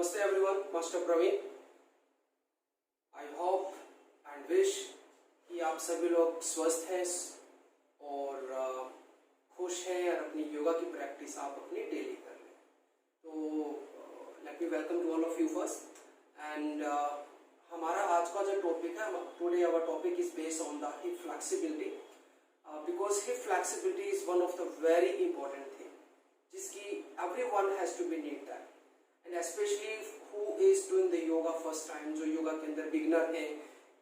नमस्ते everyone, master Praveen. I hope and wish कि आप सभी लोग स्वस्थ हैं और खुश हैं और अपनी योगा की प्रैक्टिस आप अपनी डेली कर लें। तो let me welcome to all of you first and हमारा आज का जो टॉपिक है, today our topic is based on the hip flexibility because hip flexibility is one of the very important thing जिसकी everyone has to be need that, and specially who is doing the yoga first time, जो योगा के अंदर beginner है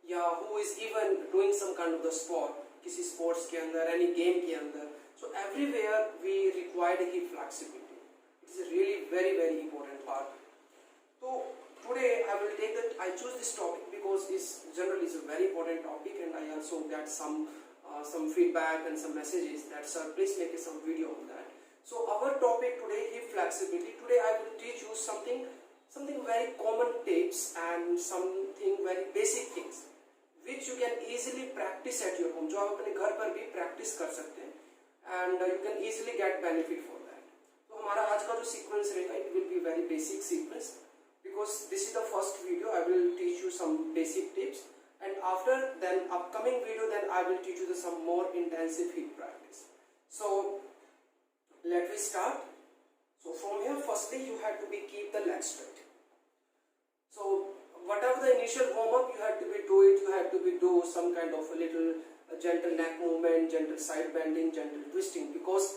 या who is even doing some kind of the sport, किसी sports के अंदर, any game के अंदर, so everywhere we require hip flexibility. It is a really very important part. So today I will take that, I choose this topic because this generally is a very important topic, and I also get some feedback and some messages that sir please make some video on that. So our topic today, hip flexibility. Today I will teach you something very common tips and something very basic things which you can easily practice at your home, जो आप अपने घर पर भी practice कर सकते हैं and you can easily get benefit for that. तो हमारा आज का जो sequence रहेगा, it will be very basic sequence because this is the first video. I will teach you some basic tips, and after then upcoming video then I will teach you some more intensive hip practice. So let me start. So from here, firstly you have to keep the legs straight. So whatever the initial warm up you have to do some kind of a little gentle neck movement, gentle side bending, gentle twisting, because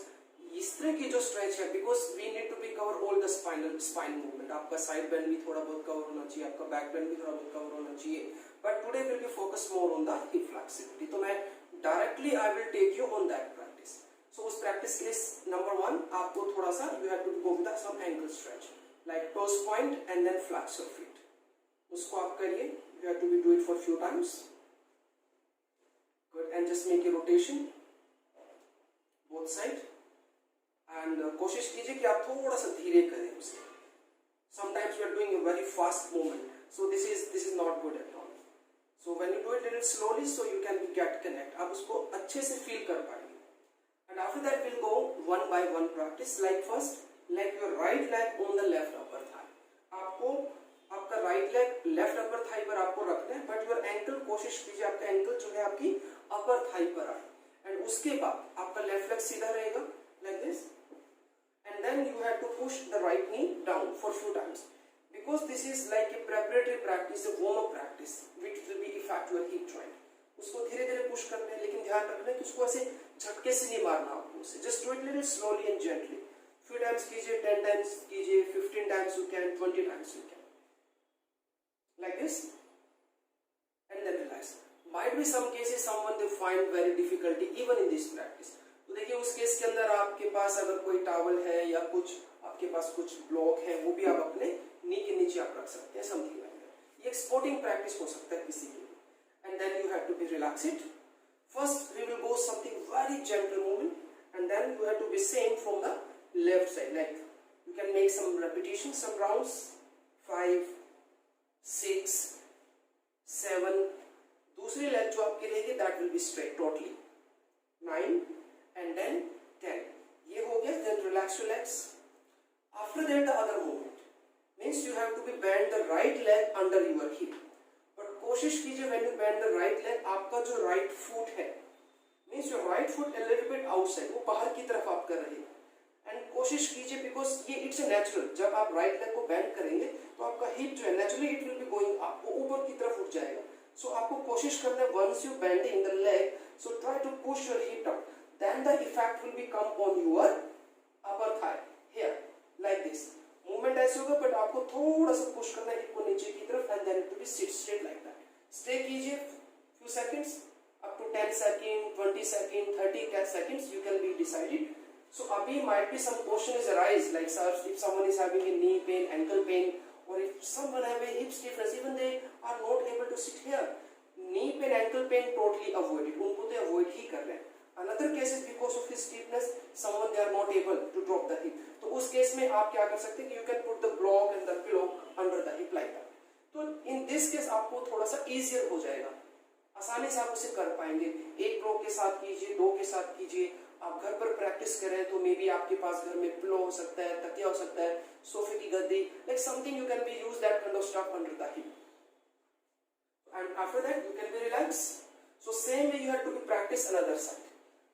इस तरह की जो stretch है, because we need to cover all the spine movement. आपका side bend भी थोड़ा बहुत cover होना चाहिए, आपका back bend भी थोड़ा बहुत cover होना चाहिए, but today will be focus more on the hip flexibility. तो मैं directly I will take you on that practice. So उस practice के लिए number one आपको थोड़ा सा you have to go with some ankle stretch like toes point and then flex your feet. उसको आप करिए, you have to do it for few times. Good, and just make a rotation both side and कोशिश कीजिए कि आप थोड़ा सा धीरे करें उसे. Sometimes we are doing a very fast movement, so this is not good at all. So when you do it little slowly, so you can get connect. आप उसको अच्छे से feel कर पाएंगे. And after that we'll go one by one practice. Like first, like your right leg on the left upper thigh. आपको आपका right leg left upper thigh पर आपको रखना है, बट योर एंकल कोशिश कीजिए आपका एंकल जो है आपकी अपर थाई पर आए, एंड उसके बाद आपका लेफ्ट लेग सीधा रहेगा like this, and then you have to push the right knee down for few times because this is like a preparatory practice, a warm up practice which will be effect your hip joint. उसको धीरे धीरे push करना है, लेकिन ध्यान रखना है कि उसको ऐसे झटके से नहीं मारना आपको उसे. Just do it little slowly and gently. Few times कीजिए, 10 टाइम्स कीजिए, 15 times you can, 20 times you can, like this, and then relax. Might be some cases someone they find very difficulty even in this practice. तो देखिए उस case के अंदर आपके पास अगर कोई टॉवल है या कुछ आपके पास कुछ ब्लॉक है, वो भी आप अपने नी के नीचे आप रख सकते हैं, समथिंग लाइक दैट. ये एक स्पोर्टिंग प्रैक्टिस हो सकता है किसी के लिए. And then you have to be relaxed. First we will go something very gentle movement, and then you have to be same from the left side. Like you can make some repetition, some rounds, 5 6 7. दूसरी leg जो आपकी रहेगी that will be straight totally. 9 and then 10. ये हो गया. Then relax your legs. After that the other movement means you have to be bend the right leg under your hip, but कोशिश कीजिए when you bend the right leg आपका जो right foot है means your right foot a little bit outside, वो बाहर की तरफ आप कर रहे हैं. एंड कोशिश कीजिए बिकॉज ये इट्स नेचुरल, जब आप राइट लेग को बेंड करेंगे तो आपका हिप जो है naturally it will be going up, वो ऊपर की तरफ उठ जाएगा. सो आपको कोशिश करना है once you bending the leg, so try to push your hip down, then the effect will be come on your upper thigh here like this. Movement ऐसे होगा, बट आपको थोड़ा सा पुश करना है हिप को नीचे की तरफ, and then it will be sit straight like that. Stay कीजिए few seconds, up to 10 second, 20 second, 30 seconds, you can be decided. So abhi might be some question is arise like sir, if someone is having a knee pain, ankle pain, or if someone have a hip stiffness, even they are not able to sit here. Knee pain, ankle pain totally avoid it. उनको तो avoid ही कर रहे हैं. Another case is because of his stiffness, someone they are not able to drop the hip. तो उस case में आप क्या कर सकते हैं कि you can put the block and the pillow under the hip like that. तो in this case आपको थोड़ा सा easier हो जाएगा, आसानी से आप उसे कर पाएंगे. एक ब्लॉक के साथ कीजिए, 2 के साथ कीजिए, आप घर पर प्रैक्टिस प्रैक्टिस करें तो मे बी आपके पास घर में पिलो हो सकता है, तकिया हो सकता है, सोफे की गद्दी, like something you can B use that kind of stuff under the hip, and after that you can be relaxed. So same way you have to be practice another side.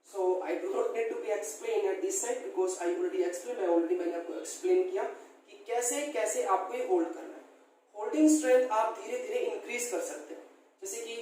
So I do not need to be explain at this side because I already explained, मैंने आपको explain किया कि कैसे कैसे आपको ये hold करना है. होल्डिंग स्ट्रेंथ आप धीरे धीरे इंक्रीज कर सकते हैं, जैसे कि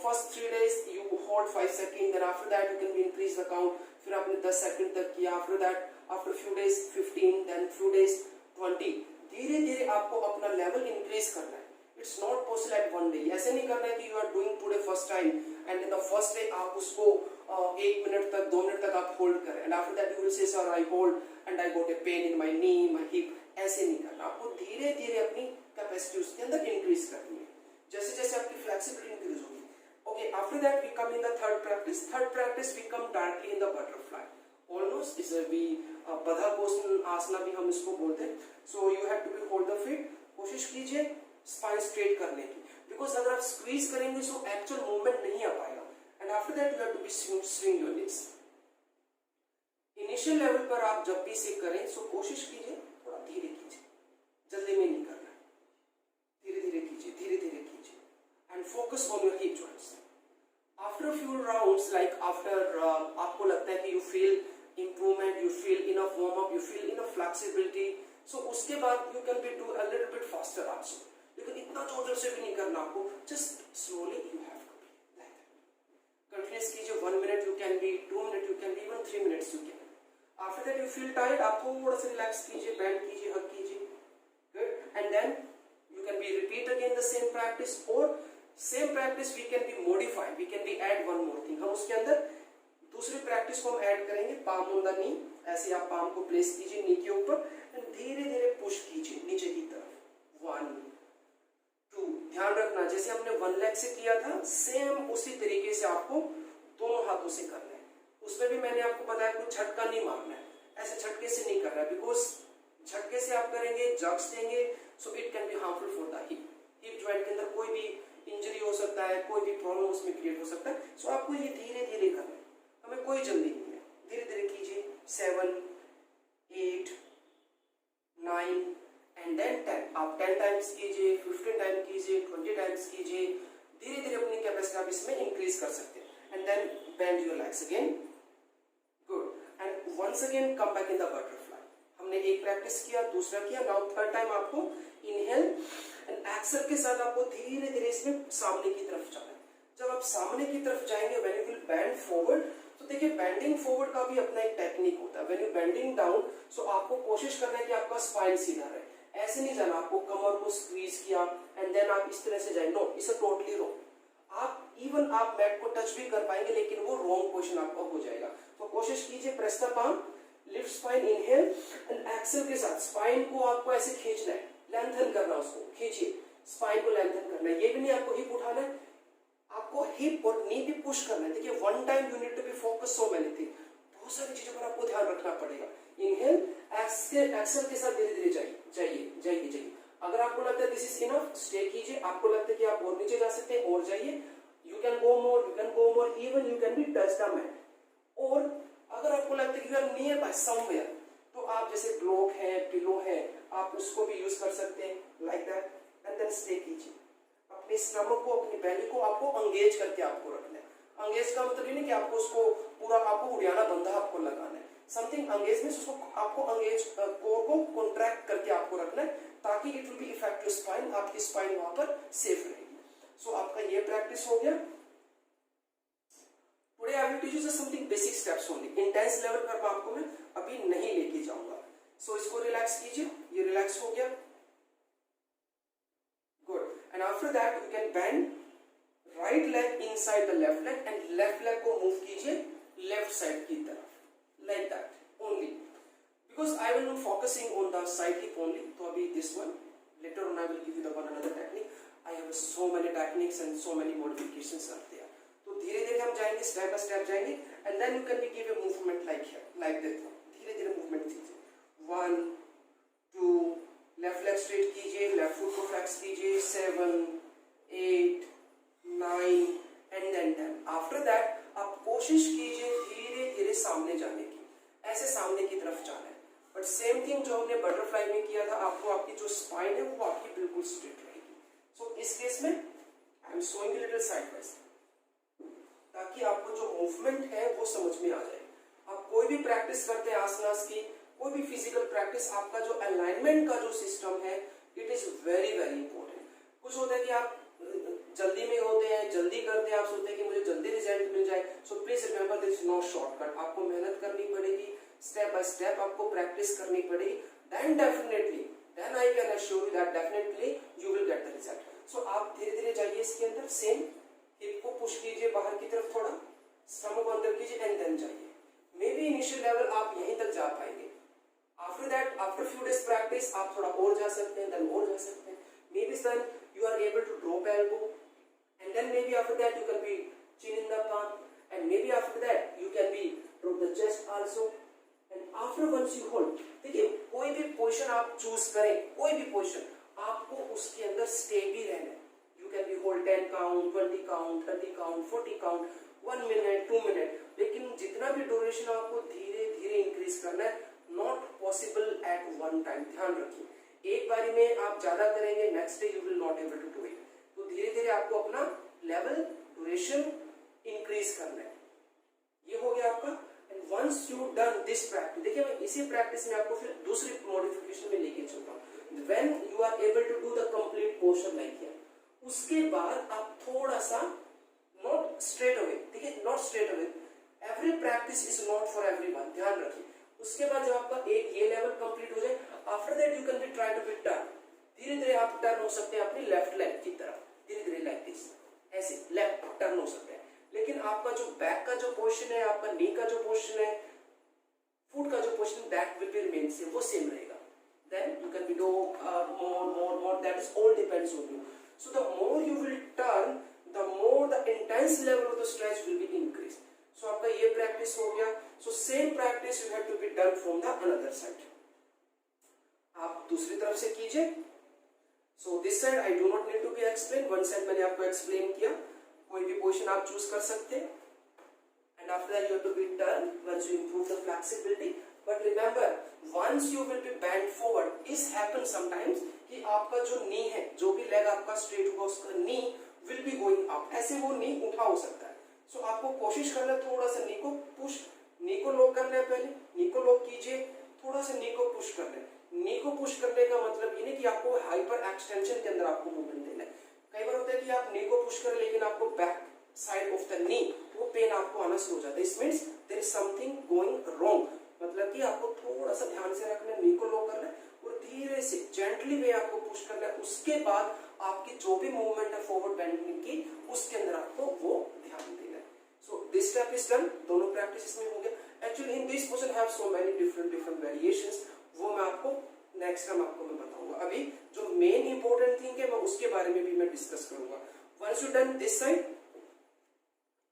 first 3 days you hold 5 seconds, then after that you can be increase the count, फिर आपने 10 सेकंड तक किया, after that after few days 15, then few days 20, धीरे धीरे आपको अपना लेवल इंक्रीज करना है. It's not possible at one day. ऐसे नहीं करना है कि you are doing today first time and in the first day आप उसको 1 मिनट तक 2 मिनट तक आप होल्ड करें and after that you will say sir I hold and I got a pain in my knee, my hip. ऐसे नहीं करना, आपको धीरे धीरे अपनी कैपेसिटी उसके अंदर इंक्रीज करनी है, जैसे जैसे आपकी फ्लेक्सिबिलिटी इंक्रीज होगी. Okay, after that we come in the third practice. Third practice we come directly in the butterfly. Almost is a we बधा कोसन आसना भी हम इसको बोलते हैं. So you have to be hold the feet. कोशिश कीजिए spine straight करने की, बिकॉज अगर आप स्क्वीज करेंगे तो एक्चुअल मूवमेंट नहीं आ पाएगा. And after that you have to be swing your knees. Initial level पर आप जब भी इसे करें सो कोशिश कीजिए थोड़ा धीरे कीजिए, जल्दी में नहीं करना, धीरे धीरे कीजिए, धीरे धीरे कीजिए and focus on your hip joints. After few rounds like after आपको लगता है कि you feel improvement, you feel enough warm up, you feel enough flexibility, so उसके बाद you can be do a little bit faster also, लेकिन इतना जोर से भी नहीं करना आपको, just slowly you have to be like that. Continuous कीजिए, 1 minute you can be, 2 minute you can B, even 3 minutes you can. After that you feel tired, आप थोड़ा सा रिलैक्स कीजिए, बेंड कीजिए, हग कीजिए, good. And then you can be repeat again the same practice, और same practice we can be modify, we can be add one more thing. हम उसके अंदर दूसरी प्रैक्टिस को हम ऐड करेंगे, पाम ऑन द नी. ऐसे आप पाम को प्लेस कीजिए नी के ऊपर एंड धीरे धीरे पुश कीजिए नीचे की तरफ. 1 2, ध्यान रखना जैसे हमने 1 लेग से किया था सेम उसी तरीके से आपको दोनों हाथों से करना है. उसमें भी मैंने आपको बताया कुछ झटका नहीं मारना है, ऐसे झटके से नहीं करना है, बिकॉज झटके से आप करेंगे, जग्स देंगे, so it can be harmful for the hip. Hip joint के अंदर कोई भी इंजरी हो सकता है, कोई भी प्रॉब्लम उसमें क्रिएट हो सकता है. सो आपको ये धीरे धीरे करना है, हमें कोई जल्दी नहीं है, धीरे धीरे कीजिए. 7 8 9 एंड देन 10. आप 10 टाइम्स कीजिए, 15 टाइम्स कीजिए, 20 टाइम्स कीजिए, धीरे धीरे अपनी कैपेसिटी आप इसमें इंक्रीज कर सकते हैं. And then bend your legs again, good. And once again come back in the butterfly. हमने एक प्रैक्टिस किया, दूसरा किया, नाउ थर्ड टाइम आपको इनहेल एंड एक्सेल के साथ आपको धीरे धीरे इसमें सामने की तरफ जाना है. जब आप सामने की तरफ जाएंगे, when you will bend forward, तो देखिए बेंडिंग फॉरवर्ड का भी अपना एक टेक्निक होता है. व्हेन यू बेंडिंग डाउन, सो आपको कोशिश करना है कि आपका स्पाइन सीधा रहे, ऐसे नहीं जाना. आपको कमर को स्क्वीज किया एंड देन आप इस तरह से जाए, नो, इट्स टोटली रॉन्ग. आप इवन आप मैट को टच भी कर पाएंगे, लेकिन वो रॉन्ग पोजीशन आपका हो जाएगा. तो कोशिश कीजिए, press the palm, lift spine, inhale and exhale के साथ स्पाइन को आपको ऐसे खींचना है, लेंथन करना, उसको खींचिए, स्पाइन को लेंथन करना है. ये भी नहीं आपको हिप उठाना है, आपको हिप और नी भी पुश करना है. देखिए one time you need to be focus so many thing, बहुत सारी चीजों पर आपको ध्यान रखना पड़ेगा. इनहेल, एक्सेल के साथ धीरे धीरे जाइए जाइए जाइए. अगर आपको लगता है दिस इज इनफ, स्टे कीजिए. आपको लगता है कि आप और नीचे जा सकते हैं, और जाइए. You can go more, you can go more, even you can be touch the mat. और अगर आपको लगता है कि you are near by somewhere, तो आप जैसे ब्लॉक है, पिलो है, आप उसको भी यूज कर सकते हैं, like that. And then stay कीजिए. अपने स्टमक को, अपनी बेली को आपको एंगेज करके आपको रखना है. एंगेज का मतलब ये नहीं कि आपको उसको पूरा आपको उड़ियाना बंधा आपको लगाना है. समथिंग एंगेज में उसको आपको एंगेज कोर को कॉन्ट्रैक्ट करके आपको रखना है, ताकि it will be effect your spine, आपकी स्पाइन वहां पर सेफ रहेगी. सो आपका ये प्रैक्टिस हो गया. Today I will teach you something basic steps only. Intense level पर आपको मैं अभी नहीं लेके जाऊंगा. सो इसको रिलैक्स कीजिए, ये रिलैक्स हो गया, good. And after that you can bend right leg inside the left leg and left leg को मूव कीजिए लेफ्ट साइड की तरफ, like that only, because I will not focusing on the side hip only. So abhi this one, later on I will give you the one another technique. I have so many techniques and so many modifications are there. तो धीरे धीरे हम जाएंगे, step by step जाएंगे, and then you can be give a movement like here, like this. धीरे धीरे movement कीजिए. 1 2, left leg straight कीजिए, लेफ्ट फुट को फ्लेक्स कीजिए. 7 8 9 एंड देन 10. आफ्टर दैट आप कोशिश कीजिए धीरे धीरे सामने जाने की. ऐसे सामने की तरफ जाना है। बट सेम थिंग जो हमने बटरफ्लाई में किया था, आपको आपकी जो स्पाइन है वो आपकी बिल्कुल स्ट्रेट रहेगी। सो इस केस में I am showing little sideways, ताकि आपको जो मूवमेंट है वो समझ में आ जाए। आप कोई भी प्रैक्टिस करते हैं आसनास की, कोई भी फिजिकल प्रैक्टिस, आपका जो अलाइनमेंट का जो सिस्टम है it is very very important. कुछ होता है कि आप जल्दी में होते हैं, जल्दी करते हैं, आप सोचते हैं कि मुझे जल्दी रिजल्ट मिल जाए। So please remember this is not shortcut, आपको मेहनत करनी पड़ेगी, स्टेप बाय स्टेप आपको प्रैक्टिस करनी पड़ेगी। Then definitely, then I can assure you that definitely you will get the result. So आप धीरे धीरे जाइए इसके अंदर, सेम हिप को पुश कीजिए बाहर की तरफ, थोड़ा स्टमक को अंदर कीजिए एंड देन जाइए। मे बी इनिशियल लेवल आप यहीं तक जा पाएंगे। After that, after few days practice आप थोड़ा और जा सकते हैं, देन और जा सकते हैं। Maybe then you are able to drop elbow, and then maybe after that you can be chin in the palm, and maybe after that you can be drop the chest also, and after once you hold, देखिए कोई भी position आप choose करें, कोई भी position, आपको उसके अंदर स्टे भी रहना है। You can be hold 10 count, 20 count, 30 count, 40 count, 1 minute, 2 minute, लेकिन जितना भी ड्यूरेशन आपको धीरे धीरे इंक्रीज करना है, not possible at one time. ध्यान रखिए, एक बारी में आप ज्यादा करेंगे, next day you will not able to do it. तो धीरे धीरे आपको अपना लेवल, ड्यूरेशन इंक्रीज करना है। ये हो गया आपका। And once you done this practice, देखिए मैं इसी प्रैक्टिस में आपको फिर दूसरी मॉडिफिकेशन में लेके चलता हूँ। When you are able to do the complete portion like here, उसके बाद आप थोड़ा सा नॉट स्ट्रेट अवे, देखिए not straight away, every practice is not for everyone, ध्यान रखिए। उसके बाद जब आपका एक ये लेवल कंप्लीट हो जाए, after that you can be try to be turn. धीरे धीरे आप टर्न हो सकते हैं अपनी लेफ्ट लेग की तरफ, धीरे धीरे लाइक दिस, ऐसे लेफ्ट टर्न हो सकते हैं। लेकिन आपका जो बैक का जो पोजीशन है, आपका नी का जो पोजीशन है, फुट का जो position, that will be remain same, वो सेम रहेगा। Then you can be do more, that is all depends on you. So the more you will turn, the more the intense level of the stretch will be increased. So आपका ये practice हो गया। So same practice you have to be done from the another side. आप दूसरी तरफ से कीजिए। So this side I do not need to be explained. One side मैंने आपको explain किया। कोई भी पोजीशन आप चूज कर सकते हैं। And after that you have to be turn once you improve the flexibility. But remember, once you will be bent forward, this happens sometimes कि आपका जो नी है, जो भी लेग आपका स्ट्रेट होगा, उसका नी will be going up. ऐसे वो नी उठा हो सकता है। So आपको कोशिश करना है थोड़ा सा नी को पुश, नी को लॉक करना है, पहले नी को लॉक कीजिए, थोड़ा सा नी को पुश करना है। नी को पुश करने का मतलब ये नहीं कि आपको हाइपर एक्सटेंशन के अंदर आपको मूवमेंट देना है। कई बार होता है कि आप नी को पुश करें लेकिन आपको back side of the knee वो पेन आपको आना शुरू हो जाता है। It means there is something going wrong, मतलब कि आपको थोड़ा सा ध्यान से रखना है, नी को लॉक करना है और धीरे से जेंटली वे आपको पुश करना है। उसके बाद आपकी जो भी मूवमेंट है फॉरवर्ड बेंडिंग की, उसके अंदर आपको वो ध्यान देना है। So this step is done, दोनों प्रैक्टिस इसमें हो गया। Actually in this position have so many different variations, वो मैं आपको नेक्स्ट टाइम आपको मैं बताऊंगा। अभी जो मेन इंपॉर्टेंट थिंग है मैं उसके बारे में भी मैं डिस्कस करूंगा। Once you done this side,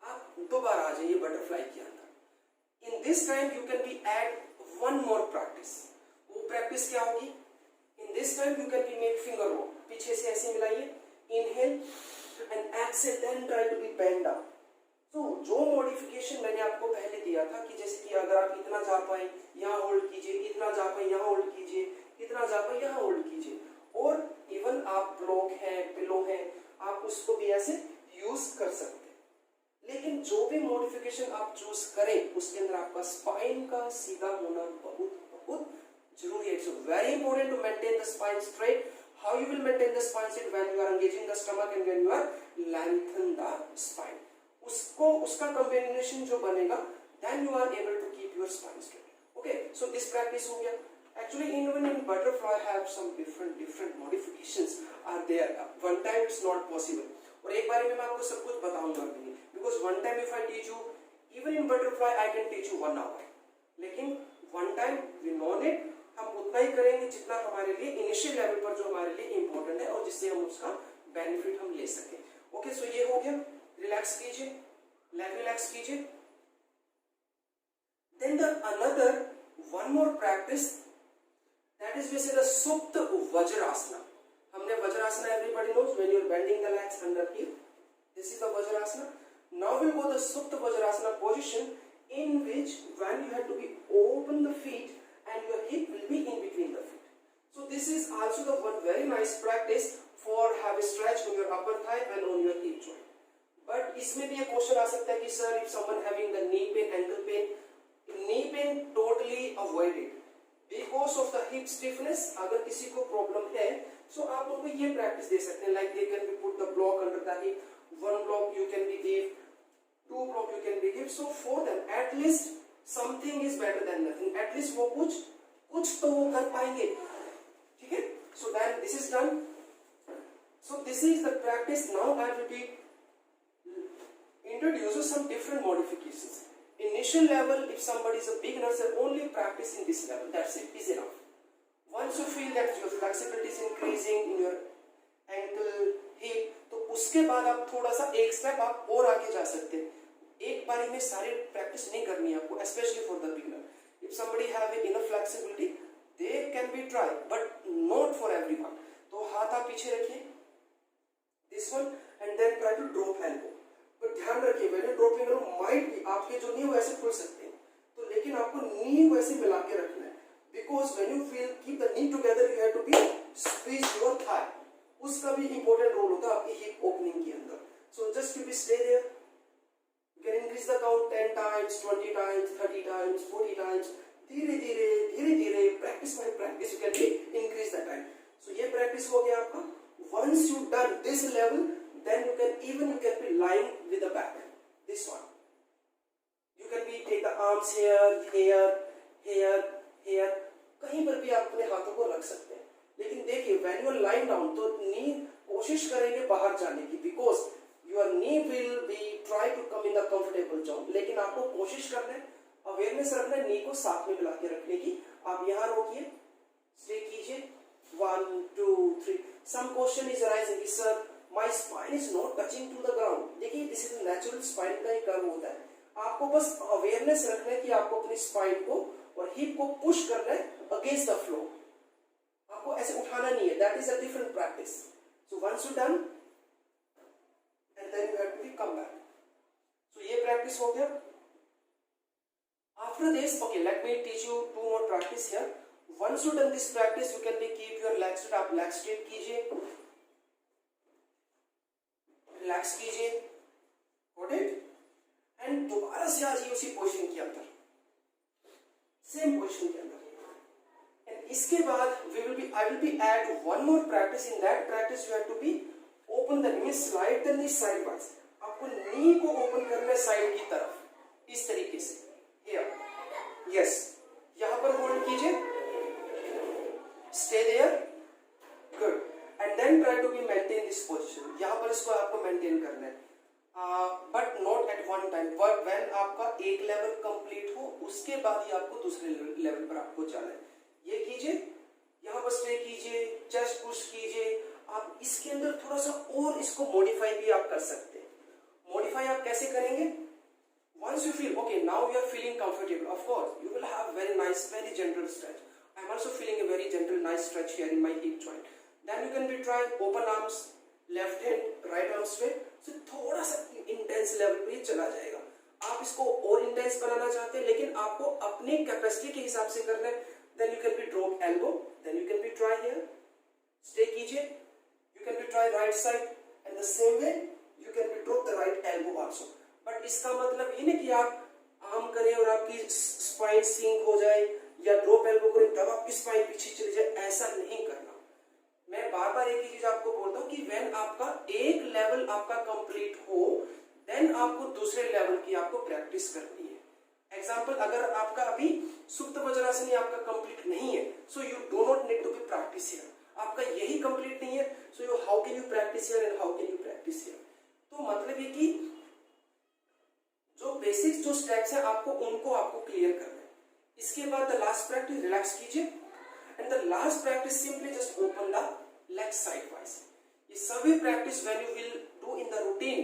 आप दोबारा आ जाइए बटरफ्लाई के अंदर। In this time you can be add one more practice. वो प्रैक्टिस क्या होगी? In this time you can be make finger roll, पीछे से ऐसे मिलाइए, inhale and exhale, then try to be bend down. तो जो मॉडिफिकेशन मैंने आपको पहले दिया था कि जैसे कि अगर आप इतना जा पाए यहाँ होल्ड कीजिए, इतना जा पाए यहाँ होल्ड कीजिए, इतना जा पाए यहाँ होल्ड कीजिए, और इवन आप ब्लॉक है, पिलो है, आप उसको भी ऐसे यूज कर सकते हैं। लेकिन जो भी मॉडिफिकेशन आप चूज करें उसके अंदर आपका स्पाइन का सीधा होना बहुत बहुत जरूरी है। It's very important to maintain the spine straight. How you will maintain the spine straight? When you are engaging the stomach and when you are lengthen the spine. उसको उसका कॉम्बिनेशन जो बनेगा, then you are able to keep your spine straight. Okay, so this practice हो गया। Actually, even in butterfly have some different modifications are there. One time it's not possible. और एक बार में मैं आपको सब कुछ बताऊंगा भी नहीं, because one time if I teach you, even in butterfly I can teach you 1 hour. लेकिन one time we know it, हम उतना ही करेंगे जितना हमारे लिए इनिशियल लेवल पर जो हमारे लिए इम्पोर्टेंट है और जिससे हम उसका बेनिफिट हम ले सके। ओके, सो ये हो गया। रिलैक्स कीजिए, लेग रिलैक्स कीजिए। Then the another one more practice, that is basically the Supta Vajrasana. हमने Vajrasana, everybody knows, when you are bending the legs under here, this is the Vajrasana. Now we go the Supta Vajrasana position, in which when you have to be open practice for have a stretch on your upper thigh and on your hip joint. But इसमें भी ये question आ सकता है कि sir, if someone having the knee pain, ankle pain, knee pain totally avoided because of the hip stiffness. अगर किसी को problem है so आप उनको ये प्रैक्टिस दे सकते हैं, like they can be put the block under the hip, one block you can be give, two block you can be give. So for them at least something is better than nothing. At least वो कुछ तो वो कर पाएंगे, ठीक है? So then this is done. So this is the practice. Now I will be introduce some different modifications. Initial level, if somebody is a beginner, sir, only practice in this level. That's it, is enough. Once you feel that your flexibility is increasing in your ankle, hip, तो उसके बाद आप थोड़ा सा एक step आप और आगे जा सकते हैं. एक बारी में सारी प्रैक्टिस नहीं करनी है आपको, especially for the beginner. If somebody have enough flexibility, they can be try, but not for everyone. तो हाथ आप पीछे रखिए, this one, and then try to drop elbow. पर ध्यान रखिए, when you drop elbow, might be आपके जो नी वैसे खुल सकते हैं, तो लेकिन आपको नी वैसे मिला के रखना है. Because when you feel keep the knee together, you have to be squeeze your thigh. उसका भी important role होता है आपकी hip opening के अंदर. So just to be stay there. You can increase the count 10 times, 20 times, 30 times, 40 times. धीरे-धीरे, practice by practice, you can increase the time. So ये practice हो गया आपका. Once you done this level, then you can be lying with the back. This one. You can be take the arms here. कहीं पर भी आप अपने हाथों को रख सकते हैं. लेकिन देखिए, when you are lying down, तो नी कोशिश करेंगे बाहर जाने की, because your knee will be try to come in the comfortable zone. लेकिन आपको कोशिश करना है, अवेयरनेस रखना है, नी को साथ में मिला के रखने की. आप यहाँ रोकिए, स्टे कीजिए, 1 2 3. Some question is arising, sir, my spine is not touching to the ground. देखिए, this is natural spine का एक कर्व होता है. आपको बस अवेयरनेस रखना है कि आपको अपनी स्पाइन को और हिप को पुश करना है अगेंस्ट द फ्लोर. आपको ऐसे उठाना नहीं है. That is a different practice. So once you done and then you have to come back. So ये प्रैक्टिस हो गया. After this, okay, let me teach you two more practice here. Once you done this practice, you can be keep your legs straight. आप leg straight कीजिए, relax कीजिए, got it. And दोबारा से आ जाइए उसी पोजीशन के अंदर, सेम पोजीशन के अंदर. एंड इसके बाद I will be add one more practice. In that practice you have to be open the knee, slide the knee sideways. आपको नी को ओपन करना है साइड की तरफ, इस तरीके से. Here, yes, यहाँ पर होल्ड कीजिए, stay there, good, and then try to be maintain this position. यहाँ पर इसको आपको मेंटेन करना है, but not at one time. But when आपका एक लेवल कंप्लीट हो, उसके बाद ही आपको दूसरे लेवल पर आपको जाना है. ये कीजिए, यहाँ पर स्टे कीजिए, चेस्ट पुश कीजिए. आप इसके अंदर थोड़ा सा और इसको मॉडिफाई भी आप कर सकते हैं. मॉडिफाई आप कैसे करेंगे? Once you feel okay, now you are feeling comfortable. Of course, you will have very nice, very gentle stretch. I am also feeling a very gentle, nice stretch here in my hip joint. Then you can be try open arms, left hand, right arm straight. So थोड़ा सा intense level पे चला जाएगा. आप इसको और intense बनाना चाहते हैं, लेकिन आपको अपने कैपेसिटी के हिसाब से करना है. Then you can be drop elbow. Then you can be try here. Stay कीजिए. You can be try right side, and the same way you can be drop the right elbow also. But इसका मतलब ये नहीं कि आप arm करें और आपकी स्पाइन सिंक हो जाए, या ड्रॉप एल्बो करें तब आपकी स्पाइन पीछे चली जाए. ऐसा नहीं करना. मैं बार बार एक ही चीज आपको बोलता हूँ कि व्हेन आपका एक लेवल आपका कंप्लीट हो, देन आपको दूसरे लेवल की आपको प्रैक्टिस करनी है. एग्जाम्पल, अगर आपका अभी सुप्त वज्रासन आपका कंप्लीट नहीं है, so you do not need to be practice here. आपका यही कंप्लीट नहीं है, so you how can you practice here and how can you practice here. तो मतलब ये कि जो बेसिक्स जो स्टेप्स है आपको क्लियर करना है. इसके बाद द लास्ट प्रैक्टिस, रिलैक्स कीजिए, and the last practice simply just open the leg sideways. ये सभी practice when you will do in the routine,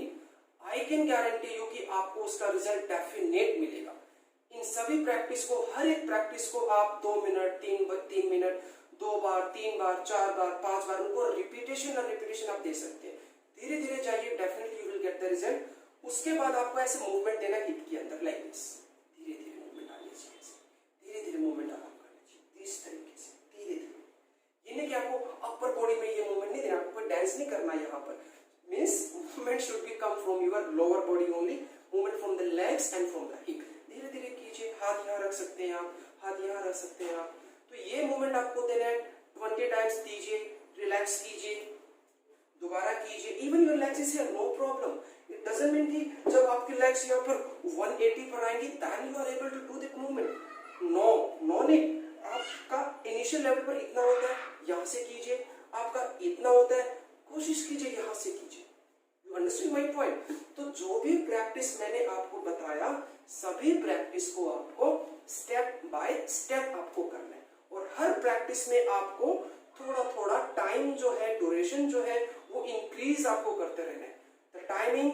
I can guarantee you कि आपको उसका रिजल्ट डेफिनेट मिलेगा. इन सभी प्रैक्टिस को, हर एक प्रैक्टिस को आप 2 मिनट, 3 मिनट, 2 बार, 3 बार, 4 बार, 5 बार, उनको रिपीटेशन आप दे सकते हैं. धीरे धीरे जाइए, definitely you will get the result. उसके बाद आपको ऐसे मूवमेंट देना हिप के अंदर, लाइक दिस. धीरे धीरे मूवमेंट आनी चाहिए, धीरे धीरे मूवमेंट आना चाहिए, इस तरीके से धीरे धीरे. ये नहीं कि आपको अपर बॉडी में ये मूवमेंट नहीं देना, नहीं करना यहाँ पर, means movement should be come from your lower body only, movement from the legs and from the hip. धीरे धीरे कीजिए, हाथ यहाँ रख सकते हैं आप, हाथ यहाँ रख सकते हैं आप। तो ये मूवमेंट आपको देना है, 20 टाइम्स दीजिए, रिलैक्स कीजिए, दोबारा कीजिए। Even your legs is here, no problem. It doesn't mean कि जब आपके लेग्स यहाँ पर 180 पर आएंगे then you are able to do that movement. No need. आपका इनिशियल लेवल पर इतना होता है, यहाँ से कीजिए, आपका इतना होता है, कोशिश कीजिए यहाँ से कीजिए। You understand my point? तो जो भी प्रैक्टिस मैंने आपको बताया, सभी प्रैक्टिस को आपको स्टेप बाय स्टेप आपको करना है, और हर प्रैक्टिस में आपको थोड़ा थोड़ा टाइम जो है, ड्यूरेशन जो है, वो इंक्रीज आपको करते रहना है। The timing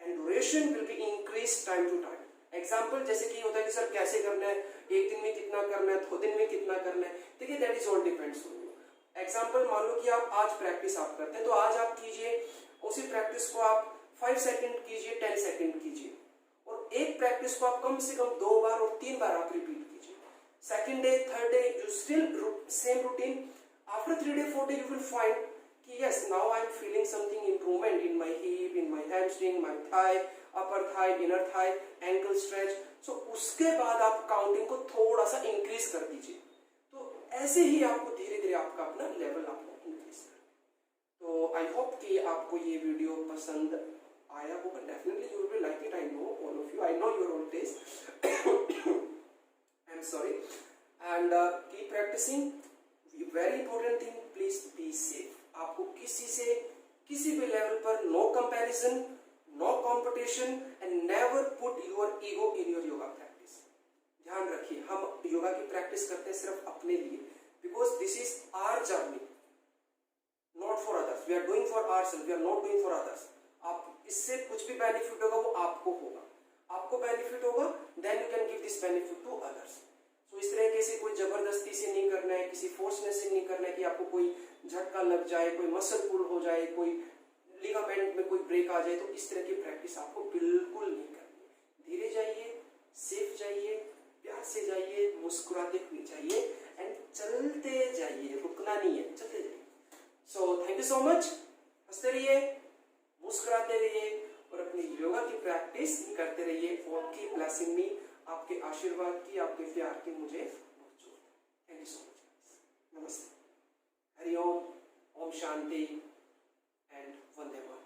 and duration will be increase time to time. Example जैसे कि होता है कि सर कैसे करना है, एक दिन में कितना करना है, 2 दिन में कितना करना है, देखिए that is all depends on you. Example मान लो कि आप आज प्रैक्टिस आप करते हैं, तो आज आप कीजिए, उसी प्रैक्टिस को आप 5 सेकंड कीजिए, 10 सेकंड कीजिए, और एक प्रैक्टिस को आप कम से कम 2 बार और 3 बार आप रिपीट कीजिए। Second day, third day you still same routine. After 3 day 4 day you will find कि yes, now I am feeling something improvement in my hip, in my hamstring, my thigh, upper thigh, inner thigh, ankle stretch. So उसके बाद आप counting को थोड़ा सा increase कर दीजिए। तो ऐसे ही आपको धीरे धीरे आपका अपना लेवल आपको इंक्रीज कर। तो आई होप कि आपको ये वीडियो पसंद आया होगा। Definitely you will like it, I know all of you, I know your own taste. I am sorry and keep practicing. Very important thing, please be safe. आपको किसी से किसी भी लेवल पर no comparison, no competition, and never put your ego in your yoga practice. ध्यान रखिए, हम योगा की प्रैक्टिस करते हैं सिर्फ अपने लिए, because this is our journey, not for others. We are doing for ourself, we are not doing for others. आप इससे कुछ भी बेनिफिट होगा वो आपको होगा, आपको बेनिफिट होगा, then you can give this benefit to others. तो इस तरीके से कोई जबरदस्ती से नहीं करना है, किसी फोर्सनेस से नहीं करना है कि आपको कोई झटका लग जाए, कोई मसल पुल हो जाए, कोई लिगामेंट में कोई ब्रेक आ जाए, तो इस तरह की प्रैक्टिस आपको बिल्कुल नहीं करनी। धीरे जाइए, सेफ जाइए, प्यार से जाइए, मुस्कुराते हुए जाइए, एंड चलते जाइए, रुकना नहीं है, चलते जाइए। So thank you so much. हंसते रहिए, मुस्कुराते रहिए, और अपनी योगा की प्रैक्टिस करते रहिए। और कीप ब्लेसिंग मी। आपके आशीर्वाद की, आपके प्यार की मुझे बहुत जरूरत है। Thank you so much. नमस्ते, हरि ओम, ओम शांति, एंड वंदे मातरम।